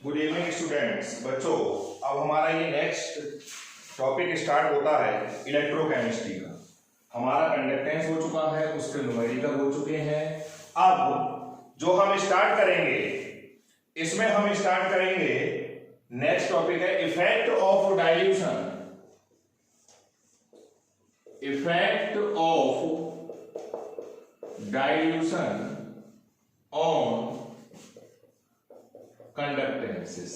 Good evening students. बच्चों, अब हमारा ये नेक्स्ट टॉपिक स्टार्ट होता है इलेक्ट्रोकेमिस्ट्री का। हमारा कंडक्टेंस हो चुका है, उसके न्यूमेरिकल हो चुके हैं। अब जो हम स्टार्ट करेंगे, इसमें हम स्टार्ट करेंगे, नेक्स्ट टॉपिक है effect of dilution. Effect of dilution on conductances.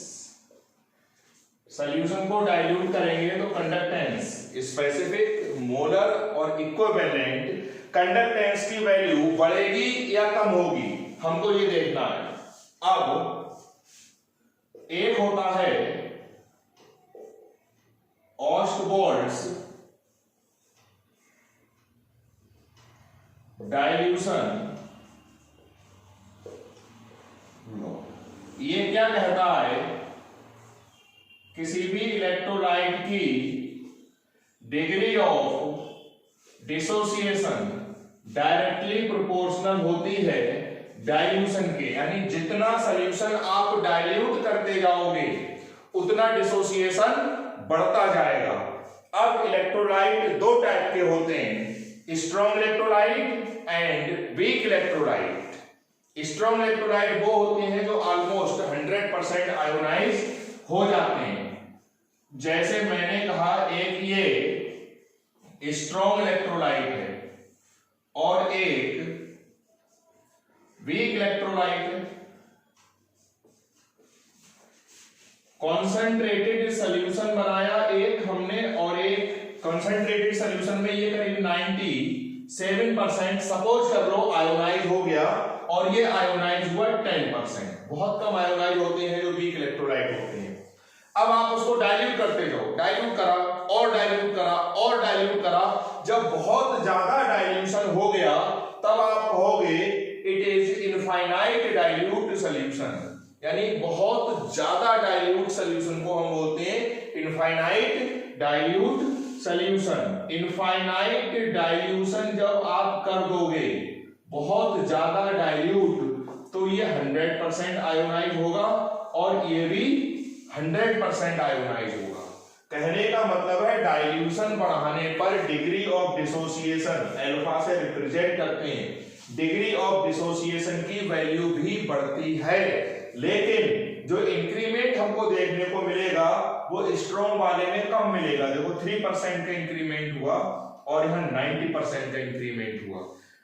Solution को डाइल्यूट करेंगे तो कंडक्टेंस, स्पेसिफिक, मोलर और इक्विवेलेंट कंडक्टेंस की वैल्यू बढ़ेगी या कम होगी, हमको ये देखना है। अब एक होता है ऑस्टबोल्ट्स डाइल्यूशन। ये क्या कहता है, किसी भी इलेक्ट्रोलाइट की degree of dissociation directly proportional होती है डाइल्यूशन के, यानी जितना सॉल्यूशन आप डाइल्यूट करते जाओगे उतना डिसोसिएशन बढ़ता जाएगा। अब इलेक्ट्रोलाइट दो टाइप के होते हैं, strong electrolyte and weak electrolyte. Strong electrolyte वो होते हैं जो ऑलमोस्ट 100% आयोनाइज हो जाते हैं। जैसे मैंने कहा, एक ये स्ट्रॉन्ग इलेक्ट्रोलाइट है और एक वीक इलेक्ट्रोलाइट है। कॉन्सेंट्रेटेड सॉल्यूशन बनाया एक हमने, और एक कॉन्सेंट्रेटेड सॉल्यूशन में ये करीब 97% सपोज कर लो आयोनाइज हो गया, और ये आयोनाइज हुआ 10%। बहुत कम आयोनाइज होते हैं जो वीक इलेक्ट्रोलाइट होते हैं। अब आप उसको डाइल्यूट करते जाओ, डाइल्यूट करा और डाइल्यूट करा और डाइल्यूट करा, जब बहुत ज्यादा डाइल्यूशन हो गया तब आप कहोगे it is infinite dilute solution. यानी बहुत ज्यादा डाइल्यूट सॉल्यूशन को हम बोलते हैं infinite dilute solution. Infinite dilution जब आप कर दोगे, बहुत ज्यादा डाइल्यूट, तो ये 100% आयोनाइज होगा और ये भी 100% आयोनाइज होगा। कहने का मतलब है डाइल्यूशन बढ़ाने पर डिग्री ऑफ डिसोसिएशन, अल्फा से रिप्रेजेंट करते हैं, डिग्री ऑफ डिसोसिएशन की वैल्यू भी बढ़ती है। लेकिन जो इंक्रीमेंट हमको देखने को मिलेगा वो स्ट्रॉन्ग वाले में कम मिलेगा। देखो 3% का इंक्रीमेंट हुआ और यहाँ 90% का इंक्रीमेंट हुआ।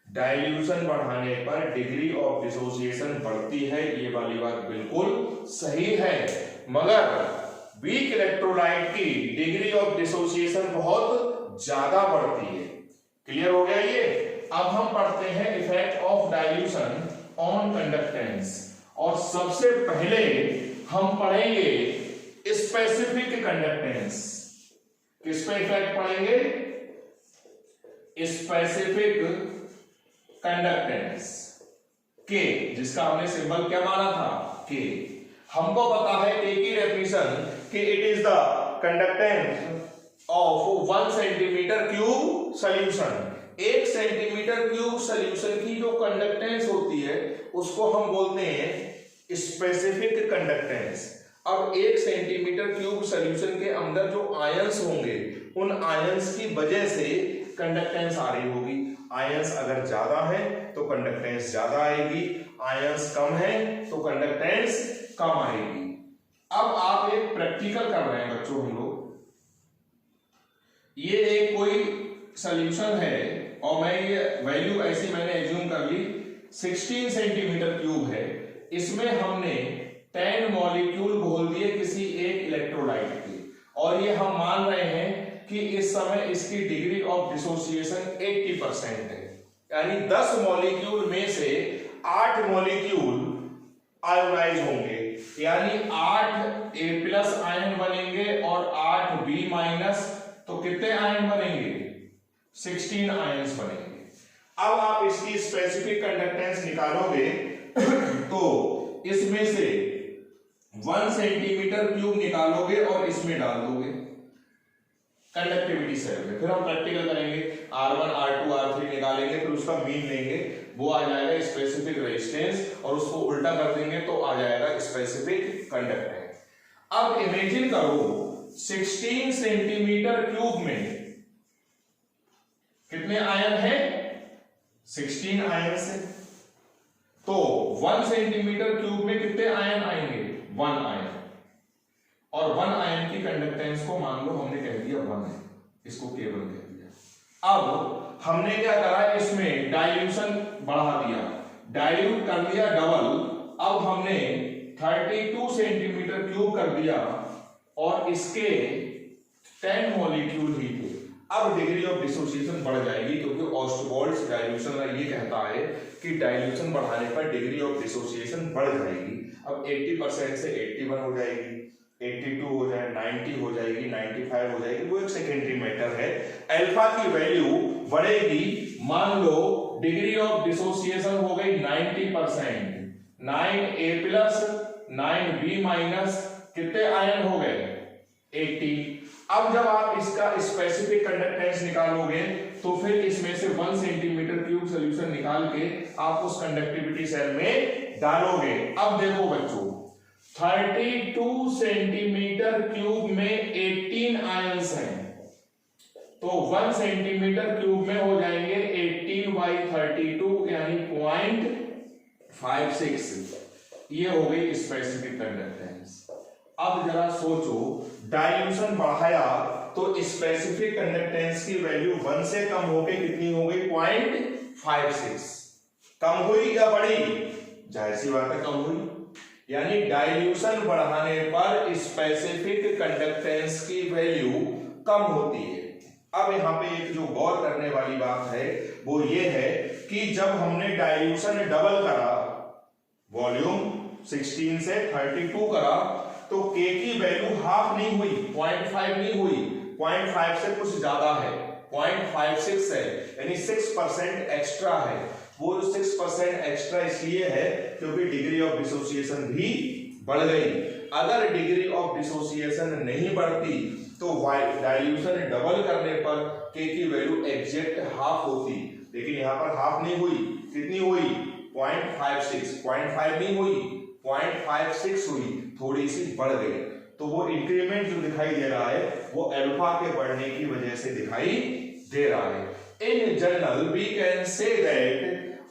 डाइल्यूशन बढ़ाने पर डिग्री ऑफ डिसोसिएशन बढ़ती है, ये वाली बात बिल्कुल सही है। मगर वीक इलेक्ट्रोलाइट की डिग्री ऑफ डिसोसिएशन बहुत ज्यादा बढ़ती है। क्लियर हो गया ये? अब हम पढ़ते हैं effect of dilution on conductance, और सबसे पहले हम पढ़ेंगे स्पेसिफिक कंडक्टेंस। किस पे इफेक्ट पढ़ेंगे? स्पेसिफिक कंडक्टेंस के, जिसका हमने सिंबल क्या माना था? के। हमको पता है के की डेफिनेशन कि it is the conductance of 1 centimetre cube solution. 1 centimetre cube solution की जो कंडक्टेंस होती है उसको हम बोलते हैं स्पेसिफिक कंडक्टेंस। अब 1 सेंटीमीटर क्यूब सॉल्यूशन के अंदर जो आयंस होंगे, उन आयंस की वजह से कंडक्टेंस आ रही होगी। आयंस अगर ज्यादा है तो कंडक्टेंस ज्यादा आएगी, आयंस कम है तो कंडक्टेंस कम आएगी। अब आप एक प्रैक्टिकल कर रहे हैं बच्चों, हम लोग ये एक कोई सॉल्यूशन है और मैं ये वैल्यू ऐसी मैंने एज्यूम कर ली 16 सेंटीमीटर क्यूब है। इसमें हमने 10 मॉलिक्यूल घोल दिए किसी एक इलेक्ट्रोलाइट के, और ये हम मान रहे हैं कि इस समय इसकी डिग्री ऑफ डिसोसिएशन 80% है। यानी 10 मॉलिक्यूल में से 8 मॉलिक्यूल आयोनाइज होंगे, यानी 8 A+ आयन बनेंगे और 8 B-, तो कितने आयन बनेंगे? 16 आयन्स बनेंगे। अब आप इसकी स्पेसिफिक कंडक्टेंस निकालोगे तो इसमें से 1 सेंटीमीटर क्यूब निकालोगे और इसमें डाल दोगे कंडक्टिविटी सेल में। फिर हम प्रैक्टिकल करेंगे, R1 R2 R3 निकालेंगे, फिर उसका मीन लेंगे, वो आ जाएगा स्पेसिफिक रेजिस्टेंस, और उसको उल्टा कर देंगे तो आ जाएगा स्पेसिफिक कंडक्टेंस। अब इमेजिन करो 16 सेंटीमीटर क्यूब में कितने आयन है? 16 आयन से, तो 1 सेंटीमीटर क्यूब में कितने आयन आएंगे? 1 आयन। और 1 आयन की कंडक्टेंस को मान लो हमने कह दिया 1 है, इसको केवल कह दिया। अब हमने क्या करा, इसमें डाइल्यूशन बढ़ा दिया, डाइल्यूट कर दिया डबल। अब हमने 32 सेंटीमीटर क्यूब कर दिया और इसके 10 मॉलिक्यूल ही थे। अब डिग्री ऑफ डिसोसिएशन बढ़ जाएगी, क्योंकि ऑस्टवॉल्ड्स डाइल्यूशन ये कहता है कि डाइल्यूशन बढ़ाने पर डिग्री ऑफ डिसोसिएशन बढ़ जाएगी। अब 80% से 81 हो जाएगी, 82 हो जाए, 90 हो जाएगी, 95 हो जाएगी, वो एक सेकेंडरी मैटर है। अल्फा की वैल्यू बढ़ेगी, मान लो डिग्री ऑफ डिसोसिएशन हो गई 90%, 9A प्लस 9B माइनस कितने आयन हो गए? 80। अब जब आप इसका स्पेसिफिक कंडक्टेंस निकालोगे तो फिर इसमें से 1 सेंटीमीटर क्यूब सॉल्यूशन निकाल के आप उस कंडक्टिविटी सेल में डालोगे। अब देखो बच्चों, 32 सेंटीमीटर क्यूब में 18 आयंस हैं, तो 1 सेंटीमीटर क्यूब में हो जाएंगे 18/32 यानी 0.56। ये हो गई स्पेसिफिक कंडक्टेंस। अब जरा सोचो, डाइल्यूशन बढ़ाया तो स्पेसिफिक कंडक्टेंस की वैल्यू 1 से कम होके कितनी हो गई? 0.56। कम हुई या बढ़ी? जाहिर सी बात है कम हुई। यानी डाइल्यूशन बढ़ाने पर स्पेसिफिक कंडक्टेंस की वैल्यू कम होती है। अब यहां पे एक जो गौर करने वाली बात है वो ये है कि जब हमने डाइल्यूशन डबल करा, वॉल्यूम 16 से 32 करा, तो K की वैल्यू हाफ नहीं हुई, 0.5 नहीं हुई, 0.5 से कुछ ज्यादा है, 0.56 है, यानी 6% एक्स्ट्रा है। वो 6% एक्स्ट्रा इसलिए है क्योंकि डिग्री ऑफ डिसोसिएशन भी बढ़ गई। अगर डिग्री ऑफ डिसोसिएशन नहीं बढ़ती तो डाइल्यूशन डबल करने पर K की वैल्यू एग्जैक्ट हाफ होती, लेकिन यहां पर हाफ नहीं हुई। कितनी हुई? 0.56, 0.5 नहीं हुई, 0.56 हुई, थोड़ी सी बढ़ गई। तो वो इंक्रीमेंट जो दिखाई दे रहा है वो अल्फा के बढ़ने की वजह से दिखाई दे रहा है। In general, we can say that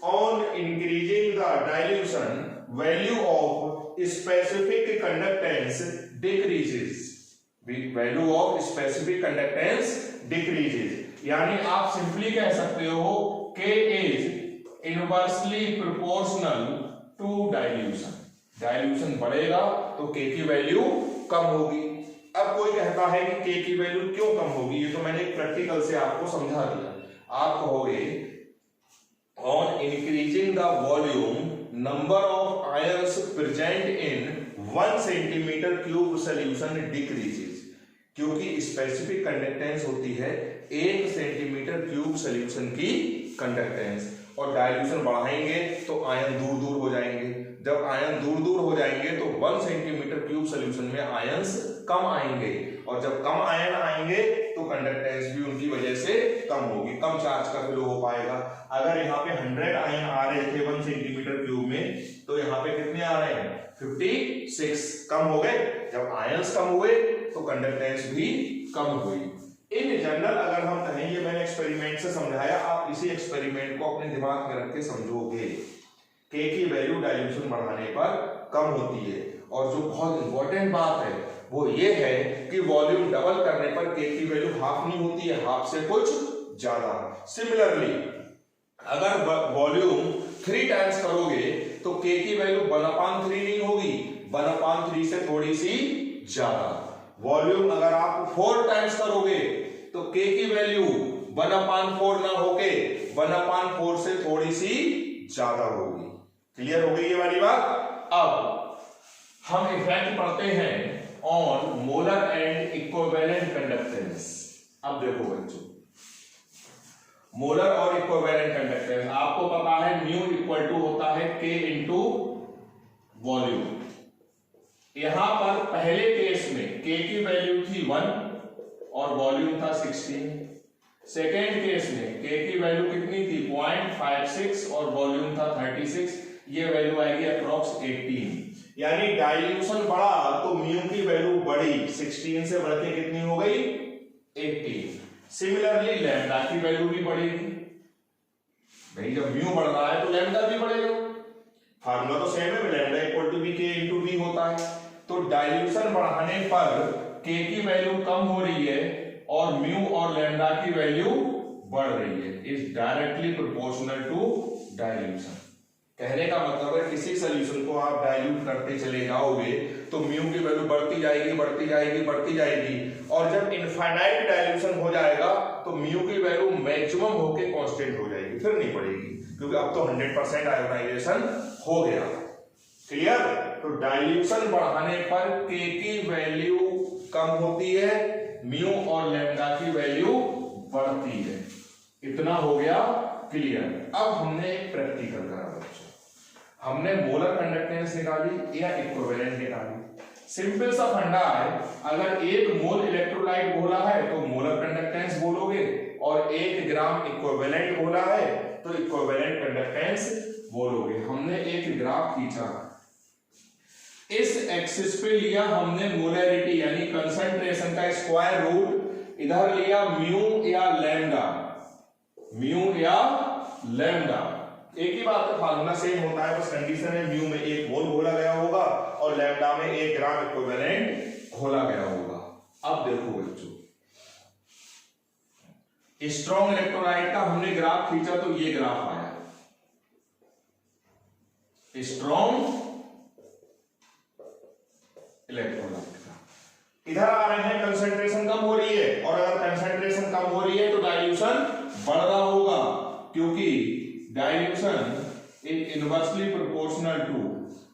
on increasing the dilution, value of specific conductance decreases. Value of specific conductance decreases. यानी आप सिंपली कह सकते हो K is inversely proportional to dilution. Dilution बढ़ेगा तो K की वैल्यू कम होगी। अब कोई कहता है कि K की वैल्यू क्यों कम होगी, ये तो मैंने एक प्रैक्टिकल से आपको समझा दिया। आप कहोगे on increasing the volume number of ions present in 1 centimetre cube solution decreases, क्योंकि स्पेसिफिक कंडक्टेंस होती है 1 सेंटीमीटर क्यूब सॉल्यूशन की कंडक्टेंस, और डाइल्यूशन बढ़ाएंगे तो आयन दूर दूर हो जाएंगे। जब आयन दूर दूर हो जाएंगे तो 1 सेंटीमीटर क्यूब सॉल्यूशन में आयंस कम आएंगे, और जब कम आयन आएंगे तो कंडक्टेंस भी उनकी वजह से कम होगी, कम चार्ज का फ्लो हो पाएगा। अगर यहाँ पे 100 आयन आ रहे थे 1 सेंटीमीटर क्यूब में, तो यहाँ पे कितने आ रहे हैं? 56 कम हो गए। जब आयंस कम हुए तो कंडक्टेंस भी कम हुई। इन जनरल अगर हम कहें, ये मैंने एक्सपेरिमेंट से समझाया, आप इसी एक्सपेरिमेंट को अपने दिमाग में रख के समझोगे। K की वैल्यू डाइल्यूशन बढ़ाने पर कम होती है, और जो बहुत इंपॉर्टेंट बात है वो ये है कि वॉल्यूम डबल करने पर K की वैल्यू हाफ नहीं होती है, हाफ से कुछ ज्यादा। सिमिलरली अगर वॉल्यूम 3 टाइम्स करोगे तो K की वैल्यू 1/3 नहीं होगी, 1/3 से थोड़ी सी ज्यादा। वॉल्यूम अगर आप 4 टाइम्स करोगे तो K की वैल्यू 1/4 ना होके 1/4 से थोड़ी सी ज्यादा होगी। क्लियर हो गई ये वाली बात? अब हम इफेक्ट पढ़ते हैं on molar and equivalent conductance. अब देखो बच्चों, मोलर और इक्विवेलेंट कंडक्टेंस आपको पता है म्यू इक्वल टू होता है K इंटू वॉल्यूम। यहां पर पहले केस में K की वैल्यू थी 1 और वॉल्यूम था 16। सेकेंड केस में K की वैल्यू कितनी थी? 0.56 और वॉल्यूम था 36। ये वैल्यू आएगी अप्रॉक्स 18। यानी डाइल्यूशन बढ़ा तो म्यू की वैल्यू बढ़ी, 16 से बढ़ के कितनी हो गई 18। सिमिलरली लैम्डा की वैल्यू भी बढ़ेगी भाई, जब म्यू बढ़ रहा है तो लैम्डा भी बढ़ेगा। फार्मूला तो सेम है, लैम्डा इक्वल टू बी के इंटू बी होता है। तो डाइल्यूशन बढ़ाने पर के की वैल्यू कम हो रही है और म्यू और लैम्डा की वैल्यू बढ़ रही है, is directly proportional to dilution. कहने का मतलब है किसी सॉल्यूशन को आप डाइल्यूट करते चले जाओगे तो म्यू की वैल्यू बढ़ती जाएगी बढ़ती जाएगी बढ़ती जाएगी, और जब इनफाइनाइट डाइल्यूशन हो जाएगा तो म्यू की वैल्यू मैक्सिमम होके कांस्टेंट हो जाएगी, फिर नहीं बढ़ेगी, क्योंकि अब तो 100% आयोनाइजेशन हो गया। क्लियर? तो डाइल्यूशन बढ़ाने पर के की वैल्यू कम होती है, म्यू और लैम्डा की वैल्यू बढ़ती है। इतना हो गया क्लियर। अब हमने एक प्रैक्टिकल करा बच्चों, हमने मोलर कंडक्टेंस निकाली या इक्विवेलेंट निकाली। सिंपल सा फंडा है, अगर 1 मोल इलेक्ट्रोलाइट घोला है तो मोलर कंडक्टेंस बोलोगे, और 1 ग्राम इक्विवेलेंट घोला है तो इक्विवेलेंट कंडक्टेंस बोलोगे। हमने एक ग्राफ खींचा, इस एक्सिस पे लिया हमने मोलैरिटी यानी कंसंट्रेशन का स्क्वायर रूट, इधर लिया म्यू या लैम्डा, म्यू या लैम्डा, एक ही बात है, फार्मूला सेम होता है, बस कंडीशन है म्यू में 1 मोल घोला गया होगा और लैम्डा में 1 ग्राम इक्विवेलेंट घोला गया होगा। अब देखो बच्चों, स्ट्रॉन्ग इलेक्ट्रोलाइट का हमने ग्राफ खींचा तो ये ग्राफ आया, स्ट्रॉन्ग इलेक्ट्रोलाइट का। इधर आ रहे हैं कंसंट्रेशन कम हो रही है, और अगर कंसंट्रेशन कम हो रही है तो डाइल्यूशन बढ़ रहा होगा, क्योंकि dilution is inversely proportional to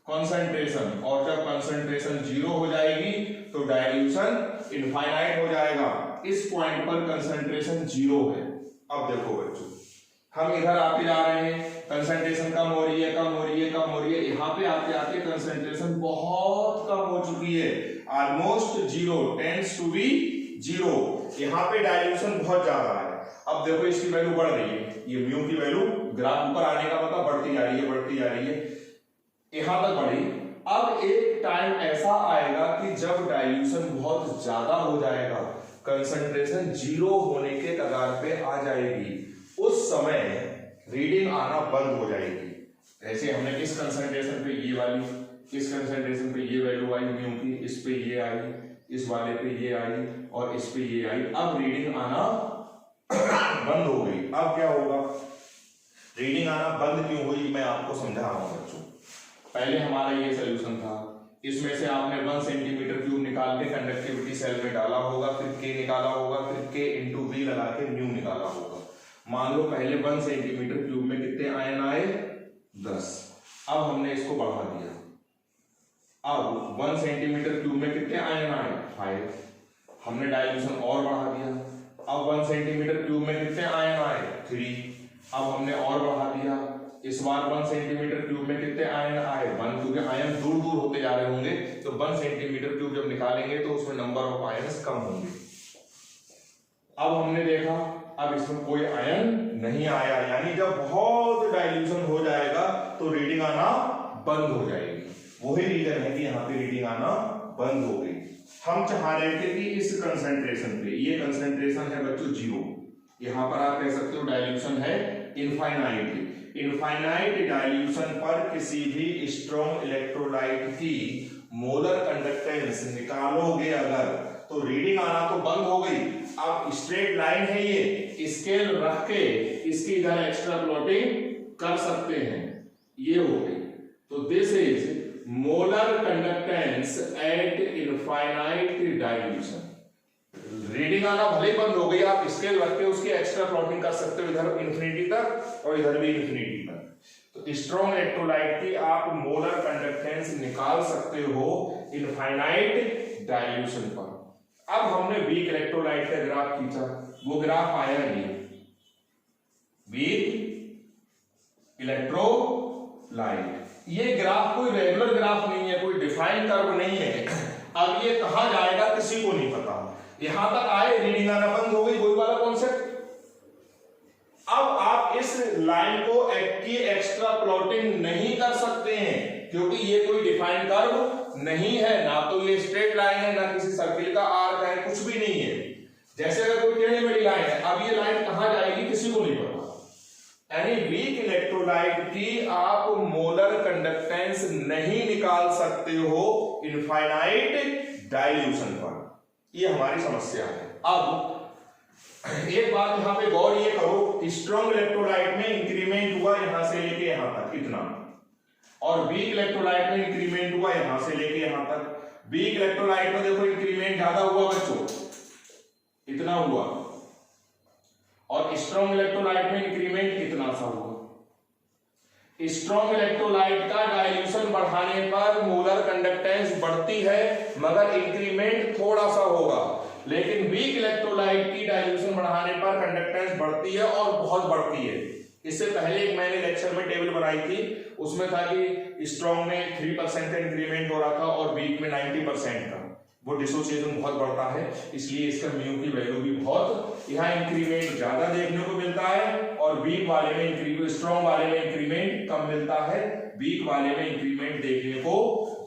concentration, और जब कंसंट्रेशन 0 हो जाएगी तो डाइल्यूशन इनफाइनाइट हो जाएगा। इस पॉइंट पर कंसंट्रेशन 0 है। अब देखो बच्चों, हम इधर आते जा रहे हैं, कंसंट्रेशन कम हो रही है, कम हो रही है, कम हो रही है, यहाँ पे आते आते कंसंट्रेशन बहुत कम हो चुकी है, ऑलमोस्ट 0, टेंड्स टू बी 0। यहाँ पे डाइल्यूशन बहुत ज्यादा है। अब देखो इसकी वैल्यू बढ़ रही है, ये म्यू की वैल्यू ग्राफ ऊपर आने का मतलब बढ़ती जा रही है, बढ़ती जा रही है, यहां तक बढ़ी। अब एक टाइम ऐसा आएगा कि जब डाइल्यूशन बहुत ज्यादा हो जाएगा, कंसंट्रेशन 0 होने के कगार पे आ जाएगी, उस समय रीडिंग आना बंद हो जाएगी। ऐसे हमने किस कंसंट्रेशन पे ये वाली, किस कंसंट्रेशन पे ये वैल्यू आई म्यू की, इस पे ये आई, इस वाले पे ये आई और इस पे ये आई, अब रीडिंग आना बंद हो गई। अब क्या होगा, रीडिंग आना बंद क्यों हुई मैं आपको समझा रहा हूं बच्चों। पहले हमारा ये सॉल्यूशन था, इसमें से आपने 1 सेंटीमीटर क्यूब निकाल के कंडक्टिविटी सेल में डाला होगा, फिर के निकाला होगा, फिर के इंटू बी लगा के म्यू निकाला होगा। मान लो पहले 1 सेंटीमीटर क्यूब में कितने आयन आए, 10। अब हमने इसको बढ़ा दिया, अब 1 सेंटीमीटर क्यूब में कितने आयन आए, 5। हमने डाइल्यूशन और बढ़ा दिया, अब 1 सेंटीमीटर क्यूब में कितने आयन आए, 3। अब हमने और बढ़ा दिया, इस बार 1 सेंटीमीटर क्यूब में कितने आयन आए, 1, क्योंकि आयन दूर दूर होते जा रहे होंगे, तो 1 सेंटीमीटर क्यूब जब निकालेंगे तो उसमें नंबर ऑफ आयन्स कम होंगे। अब हमने देखा अब इसमें कोई आयन नहीं आया, यानी जब बहुत डाइल्यूशन हो जाएगा तो रीडिंग आना बंद हो जाएगी। वही रीजन है कि यहाँ पे रीडिंग आना बंद हो गई। हम चाह रहे थे कि इस कंसंट्रेशन पे, ये कंसंट्रेशन है बच्चों 0, यहां पर आप कह सकते हो डाइल्यूशन है इनफाइनाइट। इनफाइनाइट डाइल्यूशन पर किसी भी स्ट्रॉन्ग इलेक्ट्रोलाइट की मोलर कंडक्टेंस निकालोगे अगर, तो रीडिंग आना तो बंद हो गई। अब स्ट्रेट लाइन है ये, स्केल रख के इसकी इधर एक्स्ट्रा प्लॉटिंग कर सकते हैं, ये हो गई। तो this is molar conductance eight infinite dilution. Reading आना भले ही बंद हो गई, आप स्केल रख के उसकी एक्स्ट्रा प्लॉटिंग कर सकते हो, इधर इन्फिनिटी तक और इधर भी इन्फिनिटी तक। तो स्ट्रॉन्ग इलेक्ट्रोलाइट की आप मोलर कंडक्टेंस निकाल सकते हो इनफाइनाइट डाइल्यूशन पर। अब हमने वीक इलेक्ट्रोलाइट का ग्राफ खींचा, वो ग्राफ आया ये वीक इलेक्ट्रोलाइट। ये ग्राफ कोई रेगुलर ग्राफ नहीं है, कोई डिफाइंड कर्व नहीं है। अब ये कहां जाएगा किसी को नहीं पता। यहां तक आए, रीडिंग आना बंद हो गई, वही वाला कॉन्सेप्ट। अब आप इस लाइन को की एक्स्ट्रा प्लॉटिंग नहीं कर सकते हैं, क्योंकि ये कोई डिफाइंड कर्व नहीं है, ना तो ये स्ट्रेट लाइन है, ना किसी सर्किल का आर्क है, कुछ भी नहीं है। जैसे अगर कोई टेढ़ी मेढ़ी लाइन है, अब ये लाइन कहां जाएगी किसी को नहीं पता। यानी वीक इलेक्ट्रोलाइट की आप मोलर कंडक्टेंस नहीं निकाल सकते हो इनफाइनाइट डाइल्यूशन पर, ये हमारी समस्या है। अब एक बात यहां पे गौर ये करो, स्ट्रॉन्ग इलेक्ट्रोलाइट में इंक्रीमेंट हुआ यहां से लेके यहां तक इतना, और वीक इलेक्ट्रोलाइट में इंक्रीमेंट हुआ यहां से लेके यहां तक। वीक इलेक्ट्रोलाइट में देखो इंक्रीमेंट ज्यादा हुआ बच्चों, इतना हुआ, और स्ट्रॉन्ग इलेक्ट्रोलाइट में इंक्रीमेंट कितना सा हुआ। स्ट्रॉन्ग इलेक्ट्रोलाइट का डाइल्यूशन बढ़ाने पर मोलर कंडक्टेंस बढ़ती है, मगर इंक्रीमेंट थोड़ा सा होगा। लेकिन वीक इलेक्ट्रोलाइट की डाइल्यूशन बढ़ाने पर कंडक्टेंस बढ़ती है और बहुत बढ़ती है। इससे पहले एक मैंने लेक्चर में टेबल बनाई थी, उसमें था कि स्ट्रॉन्ग में 3% का इंक्रीमेंट हो रहा था और वीक में 90% का। वो डिसोसिएशन बहुत बढ़ता है, इसलिए इसका म्यू की वैल्यू भी बहुत, यहाँ इंक्रीमेंट ज्यादा देखने को मिलता है और वीक वाले में इंक्रीमेंट, स्ट्रॉन्ग वाले में इंक्रीमेंट कम मिलता है, वीक वाले में इंक्रीमेंट देखने को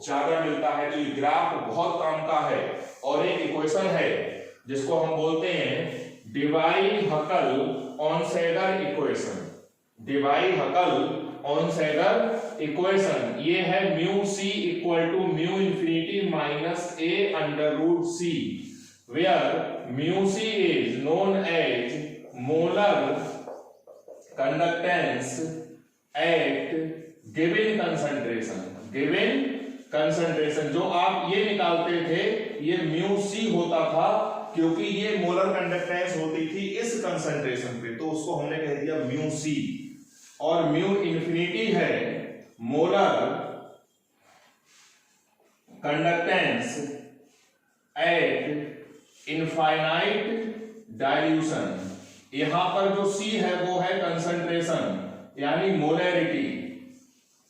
ज्यादा मिलता है। तो ये ग्राफ बहुत काम का है। और एक इक्वेशन है जिसको हम बोलते हैं डिवाई-हकल-ऑनसेगर इक्वेशन। डिवाई-हकल-ऑनसेगर इक्वेशन ये है mu C equal to mu infinity minus A under root C, where mu C is known as molar conductance at given concentration. Given concentration जो आप ये निकालते थे, ये म्यू सी होता था क्योंकि ये मोलर कंडक्टेंस होती थी इस कंसंट्रेशन पे, तो उसको हमने कह दिया म्यू सी। और म्यू इंफिनिटी है molar conductance eight infinite dilution. यहां पर जो सी है वो है कंसंट्रेशन यानी मोलैरिटी,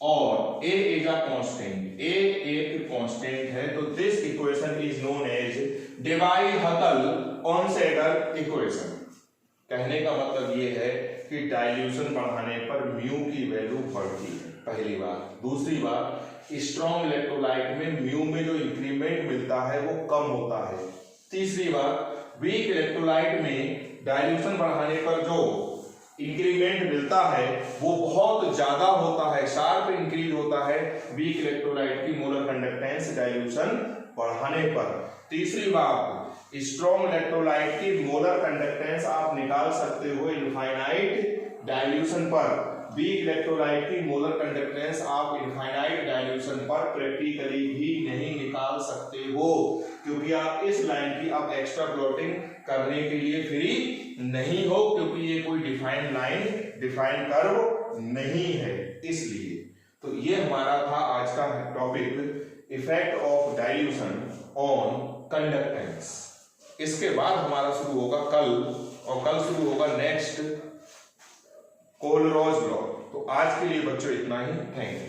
और ए इज अ कांस्टेंट, ए एक कांस्टेंट है। तो this equation is known as Debye Huckel Onsager equation. कहने का मतलब ये है कि डाइल्यूशन बढ़ाने पर म्यू की वैल्यू बढ़ती है, पहली बात। दूसरी बात, स्ट्रॉन्ग इलेक्ट्रोलाइट में म्यू में जो इंक्रीमेंट मिलता है वो कम होता है। तीसरी बात, वीक इलेक्ट्रोलाइट में डाइल्यूशन बढ़ाने पर जो इंक्रीमेंट मिलता है वो बहुत ज्यादा होता है, शार्प इंक्रीज होता है वीक इलेक्ट्रोलाइट की मोलर कंडक्टेंस डाइल्यूशन बढ़ाने पर। तीसरी बात, स्ट्रॉन्ग इलेक्ट्रोलाइट की मोलर कंडक्टेंस आप निकाल सकते हो इनफाइनाइट डाइल्यूशन पर। वीक इलेक्ट्रोलाइट की मोलर कंडक्टेंस आप इनफाइनाइट डाइल्यूशन पर प्रैक्टिकली भी नहीं निकाल सकते हो, क्योंकि आप इस लाइन की आप एक्स्ट्रा प्लॉटिंग करने के लिए फ्री नहीं हो, क्योंकि ये कोई डिफाइंड लाइन, डिफाइंड कर्व नहीं है। इसलिए तो ये हमारा था आज का topic, effect of dilution on conductance. इसके बाद हमारा शुरू होगा कल, और कल शुरू होगा नेक्स्ट कोलरॉज लॉ। तो आज के लिए बच्चों इतना ही, थैंक यू।